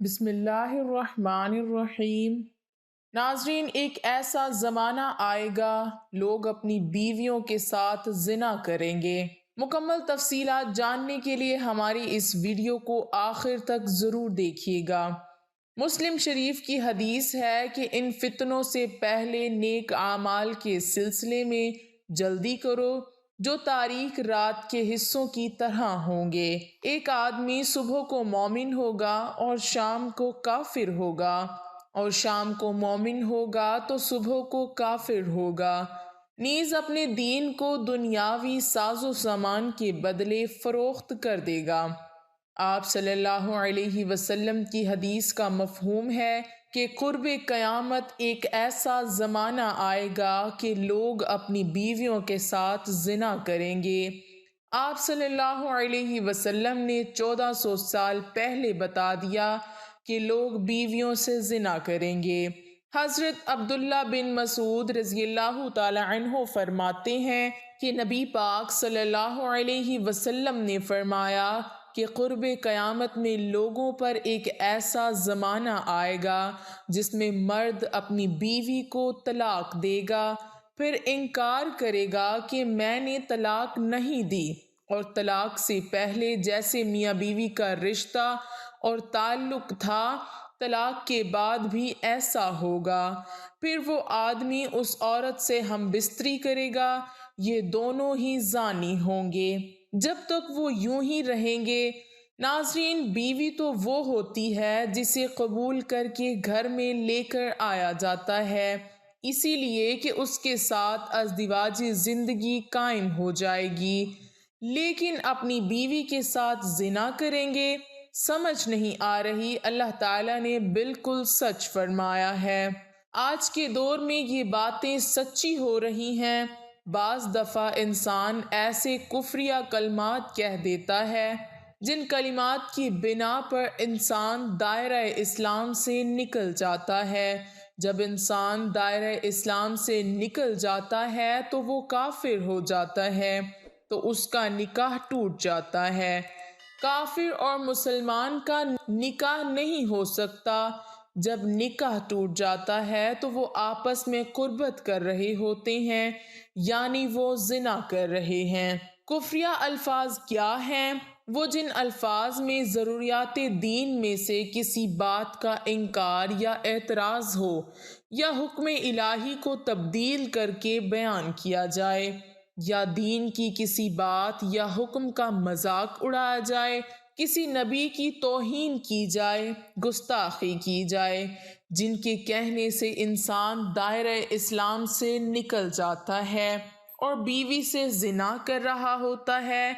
بسم اللہ الرحمن الرحیم۔ ناظرین، ایک ایسا زمانہ آئے گا لوگ اپنی بیویوں کے ساتھ زنا کریں گے۔ مکمل تفصیلات جاننے کے لیے ہماری اس ویڈیو کو آخر تک ضرور دیکھیے گا۔ مسلم شریف کی حدیث ہے کہ ان فتنوں سے پہلے نیک اعمال کے سلسلے میں جلدی کرو جو تاریک رات کے حصوں کی طرح ہوں گے۔ ایک آدمی صبح کو مومن ہوگا اور شام کو کافر ہوگا، اور شام کو مومن ہوگا تو صبح کو کافر ہوگا، نیز اپنے دین کو دنیاوی ساز و سامان کے بدلے فروخت کر دے گا۔ آپ صلی اللہ علیہ وسلم کی حدیث کا مفہوم ہے کہ قرب قیامت ایک ایسا زمانہ آئے گا کہ لوگ اپنی بیویوں کے ساتھ زنا کریں گے۔ آپ صلی اللہ علیہ وسلم نے 1400 سال پہلے بتا دیا کہ لوگ بیویوں سے زنا کریں گے۔ حضرت عبداللہ بن مسعود رضی اللہ تعالی عنہ فرماتے ہیں کہ نبی پاک صلی اللہ علیہ وسلم نے فرمایا کہ قرب قیامت میں لوگوں پر ایک ایسا زمانہ آئے گا جس میں مرد اپنی بیوی کو طلاق دے گا، پھر انکار کرے گا کہ میں نے طلاق نہیں دی، اور طلاق سے پہلے جیسے میاں بیوی کا رشتہ اور تعلق تھا طلاق کے بعد بھی ایسا ہوگا۔ پھر وہ آدمی اس عورت سے ہم بستری کرے گا، یہ دونوں ہی زانی ہوں گے جب تک وہ یوں ہی رہیں گے۔ ناظرین، بیوی تو وہ ہوتی ہے جسے قبول کر کے گھر میں لے کر آیا جاتا ہے، اسی لیے کہ اس کے ساتھ ازدواجی زندگی قائم ہو جائے گی، لیکن اپنی بیوی کے ساتھ زنا کریں گے۔ سمجھ نہیں آ رہی؟ اللہ تعالیٰ نے بالکل سچ فرمایا ہے۔ آج کے دور میں یہ باتیں سچی ہو رہی ہیں۔ بعض دفعہ انسان ایسے کفریہ کلمات کہہ دیتا ہے جن کلمات کی بنا پر انسان دائرہ اسلام سے نکل جاتا ہے۔ جب انسان دائرہ اسلام سے نکل جاتا ہے تو وہ کافر ہو جاتا ہے، تو اس کا نکاح ٹوٹ جاتا ہے۔ کافر اور مسلمان کا نکاح نہیں ہو سکتا۔ جب نکاح ٹوٹ جاتا ہے تو وہ آپس میں قربت کر رہے ہوتے ہیں، یعنی وہ زنا کر رہے ہیں۔ کفریہ الفاظ کیا ہیں؟ وہ جن الفاظ میں ضروریات دین میں سے کسی بات کا انکار یا اعتراض ہو، یا حکم الہی کو تبدیل کر کے بیان کیا جائے، یا دین کی کسی بات یا حکم کا مذاق اڑایا جائے، کسی نبی کی توہین کی جائے، گستاخی کی جائے، جن کے کہنے سے انسان دائرہ اسلام سے نکل جاتا ہے اور بیوی سے زنا کر رہا ہوتا ہے۔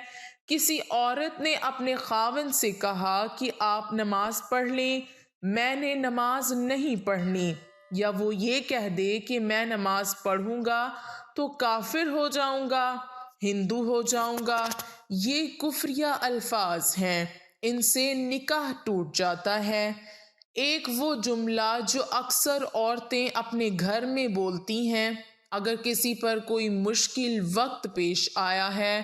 کسی عورت نے اپنے خاوند سے کہا کہ آپ نماز پڑھ لیں، میں نے نماز نہیں پڑھنی، یا وہ یہ کہہ دے کہ میں نماز پڑھوں گا تو کافر ہو جاؤں گا، ہندو ہو جاؤں گا، یہ کفریہ الفاظ ہیں، ان سے نکاح ٹوٹ جاتا ہے۔ ایک وہ جملہ جو اکثر عورتیں اپنے گھر میں بولتی ہیں، اگر کسی پر کوئی مشکل وقت پیش آیا ہے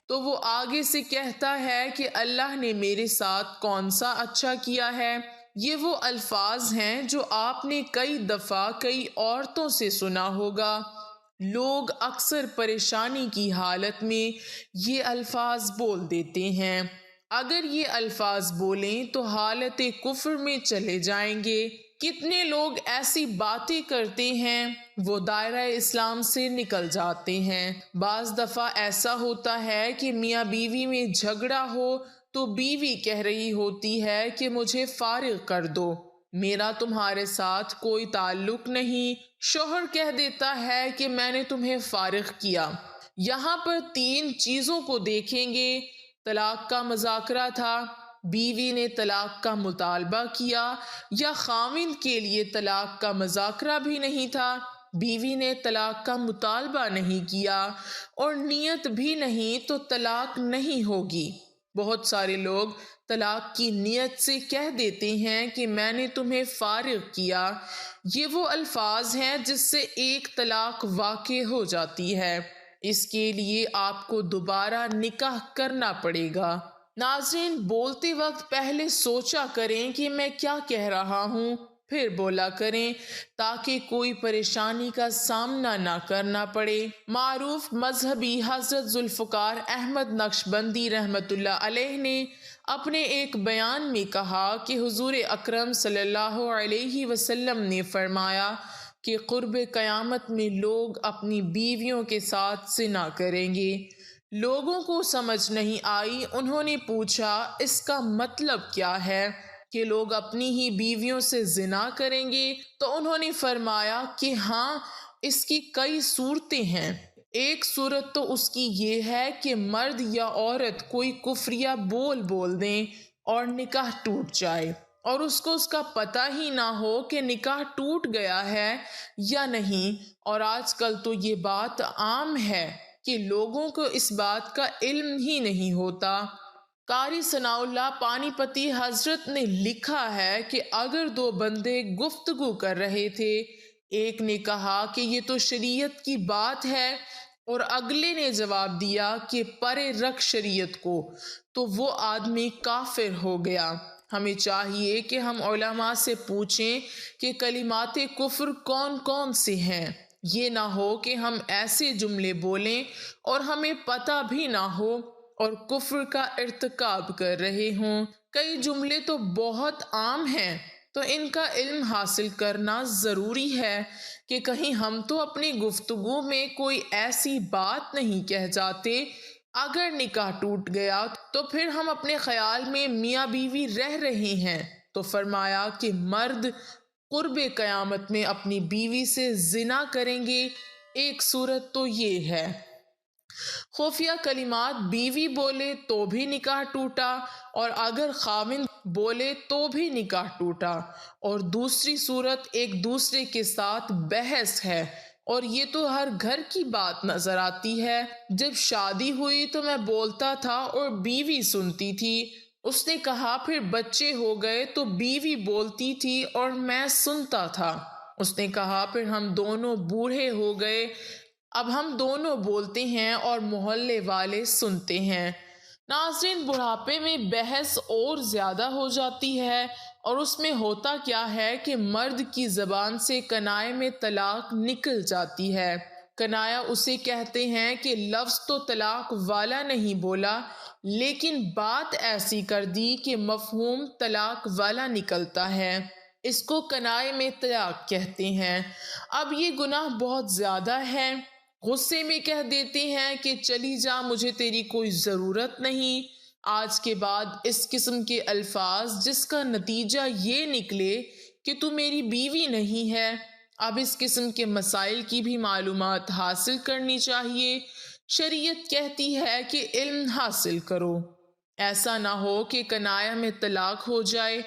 تو وہ آگے سے کہتا ہے کہ اللہ نے میرے ساتھ کون سا اچھا کیا ہے۔ یہ وہ الفاظ ہیں جو آپ نے کئی دفعہ کئی عورتوں سے سنا ہوگا۔ لوگ اکثر پریشانی کی حالت میں یہ الفاظ بول دیتے ہیں۔ اگر یہ الفاظ بولیں تو حالت کفر میں چلے جائیں گے۔ کتنے لوگ ایسی باتیں کرتے ہیں وہ دائرہ اسلام سے نکل جاتے ہیں۔ بعض دفعہ ایسا ہوتا ہے کہ میاں بیوی میں جھگڑا ہو تو بیوی کہہ رہی ہوتی ہے کہ مجھے فارغ کر دو، میرا تمہارے ساتھ کوئی تعلق نہیں۔ شوہر کہہ دیتا ہے کہ میں نے تمہیں فارغ کیا۔ یہاں پر 3 چیزوں کو دیکھیں گے۔ طلاق کا مذاکرہ تھا، بیوی نے طلاق کا مطالبہ کیا، یا خاوند کے لیے طلاق کا مذاکرہ بھی نہیں تھا، بیوی نے طلاق کا مطالبہ نہیں کیا اور نیت بھی نہیں، تو طلاق نہیں ہوگی۔ بہت سارے لوگ طلاق کی نیت سے کہہ دیتے ہیں کہ میں نے تمہیں فارغ کیا۔ یہ وہ الفاظ ہیں جس سے ایک طلاق واقع ہو جاتی ہے۔ اس کے لیے آپ کو دوبارہ نکاح کرنا پڑے گا۔ नाज़रीन, बोलते वक्त पहले सोचा करें कि मैं क्या कह रहा हूँ, फिर बोला करें ताकि कोई परेशानी का सामना ना करना पड़े। मारूफ मजहबी हजरत जुल्फ़िकार अहमद नक्शबंदी रहमतुल्लाह अलैह ने अपने एक बयान में कहा कि हुजूर अकरम सल्लल्लाहु अलैहि वसल्लम ने फरमाया कि क़ुर्ब क़यामत में लोग अपनी बीवियों के साथ ज़िना करेंगे। लोगों को समझ नहीं आई। उन्होंने पूछा, इसका मतलब क्या है कि लोग अपनी ही बीवियों से ज़िना करेंगे? तो उन्होंने फरमाया कि हाँ, इसकी कई सूरतें हैं। एक सूरत तो उसकी ये है कि मर्द या औरत कोई कुफ्रिया बोल दें और निकाह टूट जाए और उसको उसका पता ही ना हो कि निकाह टूट गया है या नहीं। और आजकल तो ये बात आम है कि लोगों को इस बात का इल्म ही नहीं होता। कारी सनाउल्लाह पानीपती हजरत ने लिखा है कि अगर दो बंदे गुफ्तगू कर रहे थे, एक ने कहा कि ये तो शरीयत की बात है और अगले ने जवाब दिया कि परे रख शरीयत को, तो वो आदमी काफिर हो गया। हमें चाहिए कि हम उलमा से पूछें कि कलिमाते कुफ्र कौन कौन से हैं। ये ना हो कि हम ऐसे जुमले बोलें और हमें पता भी ना हो और कुफ्र का इर्तिकाब कर रहे हों। कई जुमले तो बहुत आम हैं, तो इनका इल्म हासिल करना ज़रूरी है कि कहीं हम तो अपनी गुफ्तगू में कोई ऐसी बात नहीं कह जाते। अगर निकाह टूट गया तो फिर हम अपने ख्याल में मियाँ बीवी रह रहे हैं। तो फरमाया कि मर्द कुर्ब क़यामत में अपनी बीवी से जिना करेंगे। एक सूरत तो ये है। खुफिया कलिमात बीवी बोले तो भी निकाह टूटा और अगर खाविंद बोले तो भी निकाह टूटा। और दूसरी सूरत एक दूसरे के साथ बहस है और ये तो हर घर की बात नजर आती है। जब शादी हुई तो मैं बोलता था और बीवी सुनती थी। उसने कहा फिर बच्चे हो गए तो बीवी बोलती थी और मैं सुनता था। उसने कहा फिर हम दोनों बूढ़े हो गए, अब हम दोनों बोलते हैं और मोहल्ले वाले सुनते हैं। नाज़रीन, बुढ़ापे में बहस और ज़्यादा हो जाती है और उसमें होता क्या है कि मर्द की ज़बान से कनाए में तलाक निकल जाती है। कनाया उसे कहते हैं कि लफ्ज़ तो तलाक वाला नहीं बोला, लेकिन बात ऐसी कर दी कि मफ़हूम तलाक वाला निकलता है। इसको कनाए में तलाक कहते हैं। अब ये गुनाह बहुत ज़्यादा है। गुस्से में कह देते हैं कि चली जा, मुझे तेरी कोई ज़रूरत नहीं। आज के बाद इस किस्म के अल्फाज जिसका नतीजा ये निकले कि तू मेरी बीवी नहीं है। अब इस किस्म के मसाइल की भी मालूमात हासिल करनी चाहिए। शरीयत कहती है कि इल्म हासिल करो। ऐसा ना हो कि कनाया में तलाक हो जाए,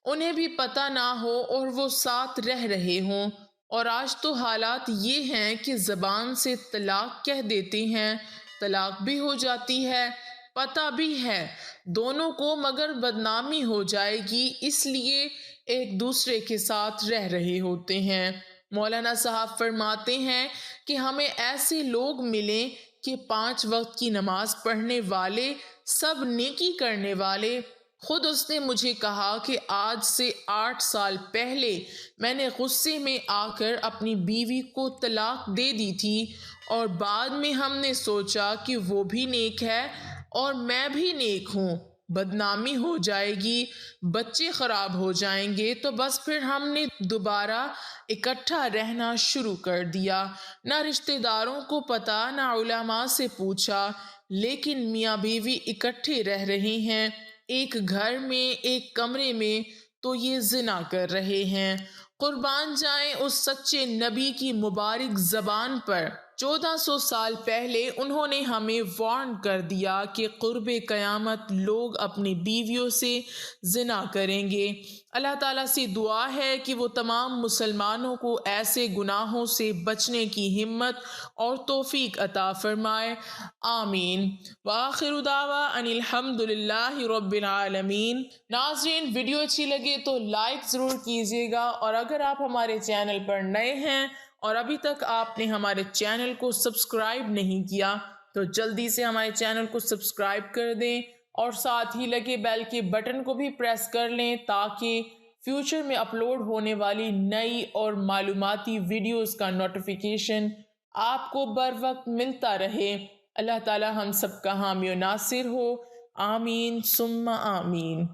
उन्हें भी पता ना हो और वो साथ रह रहे हों। और आज तो हालात ये हैं कि ज़बान से तलाक कह देते हैं, तलाक भी हो जाती है, पता भी है दोनों को, मगर बदनामी हो जाएगी इसलिए एक दूसरे के साथ रह रहे होते हैं। मौलाना साहब फरमाते हैं कि हमें ऐसे लोग मिलें कि 5 वक्त की नमाज पढ़ने वाले, सब नेकी करने वाले। खुद उसने मुझे कहा कि आज से 8 साल पहले मैंने गुस्से में आकर अपनी बीवी को तलाक दे दी थी और बाद में हमने सोचा कि वो भी नेक है और मैं भी नेक हूँ, बदनामी हो जाएगी, बच्चे खराब हो जाएंगे, तो बस फिर हमने दोबारा इकट्ठा रहना शुरू कर दिया। ना रिश्तेदारों को पता, ना उलमा से पूछा, लेकिन मियाँ बीवी इकट्ठे रह रहे हैं, एक घर में, एक कमरे में, तो ये जिना कर रहे हैं। कुर्बान जाएं उस सच्चे नबी की मुबारक ज़बान पर। 1400 साल पहले उन्होंने हमें वार्न कर दिया कि क़ुर्ब क़यामत लोग अपनी बीवियों से जिना करेंगे। अल्लाह ताला से दुआ है कि वो तमाम मुसलमानों को ऐसे गुनाहों से बचने की हिम्मत और तौफीक अता फरमाए। आमीन। व आखिरु दावा अनिल हम्दुलिल्लाहि रब्बिल आलमीन। नाज़रीन, वीडियो अच्छी लगे तो लाइक ज़रूर कीजिएगा और अगर आप हमारे चैनल पर नए हैं और अभी तक आपने हमारे चैनल को सब्सक्राइब नहीं किया तो जल्दी से हमारे चैनल को सब्सक्राइब कर दें اور ساتھ ہی لگے بیل کے بٹن کو بھی پریس کر لیں تاکہ فیوچر میں اپلوڈ ہونے والی نئی اور معلوماتی ویڈیوز کا نوٹیفیکیشن آپ کو بر وقت ملتا رہے۔ اللہ تعالی ہم سب کا حامی و ناصر ہو، آمین ثم آمین۔